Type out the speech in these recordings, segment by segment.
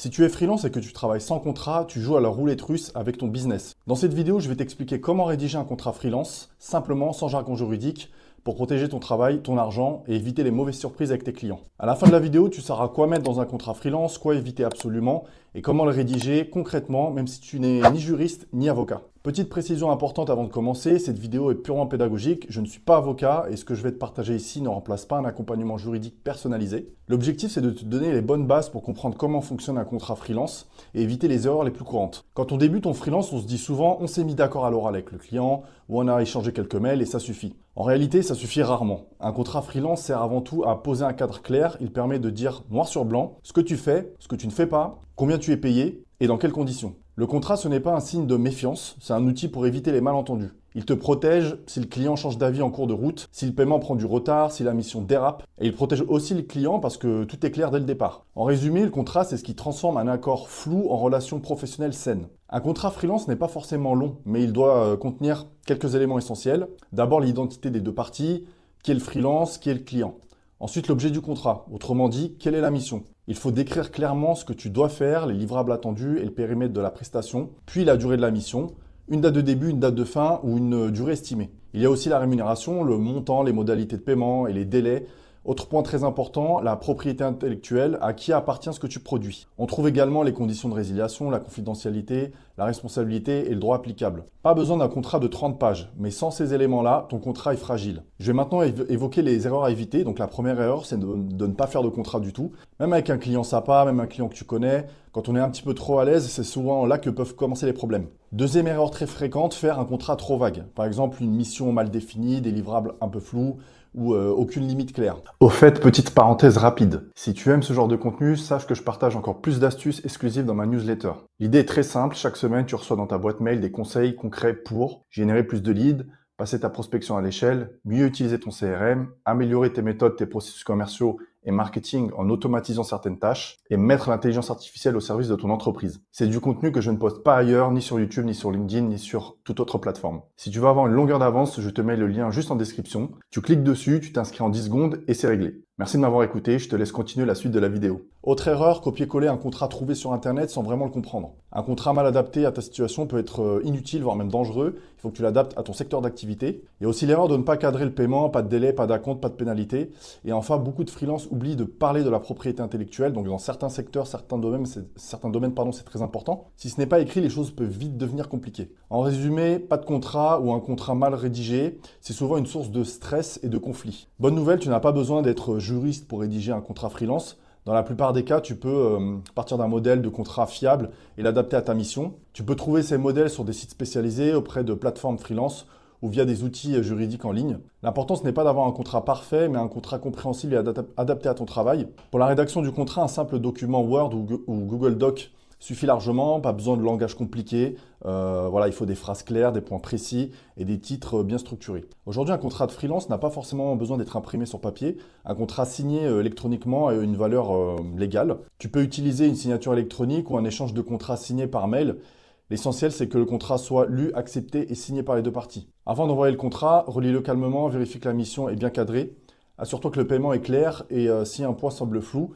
Si tu es freelance et que tu travailles sans contrat, tu joues à la roulette russe avec ton business. Dans cette vidéo, je vais t'expliquer comment rédiger un contrat freelance, simplement, sans jargon juridique, pour protéger ton travail, ton argent et éviter les mauvaises surprises avec tes clients. À la fin de la vidéo, tu sauras quoi mettre dans un contrat freelance, quoi éviter absolument et comment le rédiger concrètement, même si tu n'es ni juriste ni avocat. Petite précision importante avant de commencer, cette vidéo est purement pédagogique, je ne suis pas avocat et ce que je vais te partager ici ne remplace pas un accompagnement juridique personnalisé. L'objectif, c'est de te donner les bonnes bases pour comprendre comment fonctionne un contrat freelance et éviter les erreurs les plus courantes. Quand on débute en freelance, on se dit souvent on s'est mis d'accord à l'oral avec le client ou on a échangé quelques mails et ça suffit. En réalité, ça suffit rarement. Un contrat freelance sert avant tout à poser un cadre clair, il permet de dire noir sur blanc ce que tu fais, ce que tu ne fais pas, combien tu es payé et dans quelles conditions. Le contrat, ce n'est pas un signe de méfiance, c'est un outil pour éviter les malentendus. Il te protège si le client change d'avis en cours de route, si le paiement prend du retard, si la mission dérape. Et il protège aussi le client parce que tout est clair dès le départ. En résumé, le contrat, c'est ce qui transforme un accord flou en relation professionnelle saine. Un contrat freelance n'est pas forcément long, mais il doit contenir quelques éléments essentiels. D'abord, l'identité des deux parties, qui est le freelance, qui est le client. Ensuite, l'objet du contrat, autrement dit, quelle est la mission. Il faut décrire clairement ce que tu dois faire, les livrables attendus et le périmètre de la prestation, puis la durée de la mission, une date de début, une date de fin ou une durée estimée. Il y a aussi la rémunération, le montant, les modalités de paiement et les délais. Autre point très important, la propriété intellectuelle, à qui appartient ce que tu produis. On trouve également les conditions de résiliation, la confidentialité, la responsabilité et le droit applicable. Pas besoin d'un contrat de 30 pages, mais sans ces éléments-là, ton contrat est fragile. Je vais maintenant évoquer les erreurs à éviter. Donc la première erreur, c'est de ne pas faire de contrat du tout. Même avec un client sympa, même un client que tu connais, quand on est un petit peu trop à l'aise, c'est souvent là que peuvent commencer les problèmes. Deuxième erreur très fréquente, faire un contrat trop vague. Par exemple, une mission mal définie, des livrables un peu flous, ou aucune limite claire. Au fait, petite parenthèse rapide, si tu aimes ce genre de contenu, sache que je partage encore plus d'astuces exclusives dans ma newsletter. L'idée est très simple, chaque semaine tu reçois dans ta boîte mail des conseils concrets pour générer plus de leads, passer ta prospection à l'échelle, mieux utiliser ton CRM, améliorer tes méthodes, tes processus commerciaux et marketing en automatisant certaines tâches et mettre l'intelligence artificielle au service de ton entreprise. C'est du contenu que je ne poste pas ailleurs, ni sur YouTube, ni sur LinkedIn, ni sur toute autre plateforme. Si tu veux avoir une longueur d'avance, je te mets le lien juste en description. Tu cliques dessus, tu t'inscris en 10 secondes et c'est réglé. Merci de m'avoir écouté, je te laisse continuer la suite de la vidéo. Autre erreur, copier-coller un contrat trouvé sur Internet sans vraiment le comprendre. Un contrat mal adapté à ta situation peut être inutile, voire même dangereux. Il faut que tu l'adaptes à ton secteur d'activité. Il y a aussi l'erreur de ne pas cadrer le paiement, pas de délai, pas d'acompte, pas de pénalité. Et enfin, beaucoup de freelances oublient de parler de la propriété intellectuelle. Donc dans certains secteurs, certains domaines, c'est très important. Si ce n'est pas écrit, les choses peuvent vite devenir compliquées. En résumé, pas de contrat ou un contrat mal rédigé, c'est souvent une source de stress et de conflit. Bonne nouvelle, tu n'as pas besoin d'être juriste pour rédiger un contrat freelance. Dans la plupart des cas, tu peux partir d'un modèle de contrat fiable et l'adapter à ta mission. Tu peux trouver ces modèles sur des sites spécialisés, auprès de plateformes freelance ou via des outils juridiques en ligne. L'important, ce n'est pas d'avoir un contrat parfait, mais un contrat compréhensible et adapté à ton travail. Pour la rédaction du contrat, un simple document Word ou Google Doc suffit largement, pas besoin de langage compliqué. Il faut des phrases claires, des points précis et des titres bien structurés. Aujourd'hui, un contrat de freelance n'a pas forcément besoin d'être imprimé sur papier. Un contrat signé électroniquement a une valeur légale. Tu peux utiliser une signature électronique ou un échange de contrats signés par mail. L'essentiel, c'est que le contrat soit lu, accepté et signé par les deux parties. Avant d'envoyer le contrat, relis-le calmement, vérifie que la mission est bien cadrée. Assure-toi que le paiement est clair et si un point semble flou,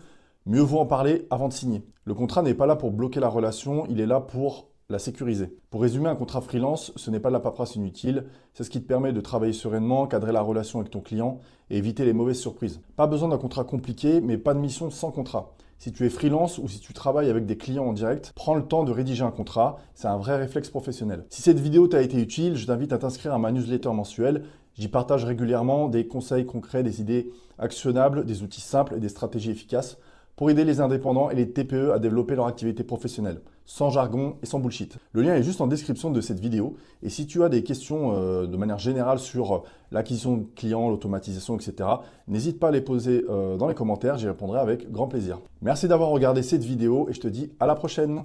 mieux vaut en parler avant de signer. Le contrat n'est pas là pour bloquer la relation, il est là pour la sécuriser. Pour résumer, un contrat freelance, ce n'est pas de la paperasse inutile, c'est ce qui te permet de travailler sereinement, cadrer la relation avec ton client et éviter les mauvaises surprises. Pas besoin d'un contrat compliqué, mais pas de mission sans contrat. Si tu es freelance ou si tu travailles avec des clients en direct, prends le temps de rédiger un contrat, c'est un vrai réflexe professionnel. Si cette vidéo t'a été utile, je t'invite à t'inscrire à ma newsletter mensuelle. J'y partage régulièrement des conseils concrets, des idées actionnables, des outils simples et des stratégies efficaces pour aider les indépendants et les TPE à développer leur activité professionnelle, sans jargon et sans bullshit. Le lien est juste en description de cette vidéo. Et si tu as des questions de manière générale sur l'acquisition de clients, l'automatisation, etc., n'hésite pas à les poser dans les commentaires, j'y répondrai avec grand plaisir. Merci d'avoir regardé cette vidéo et je te dis à la prochaine.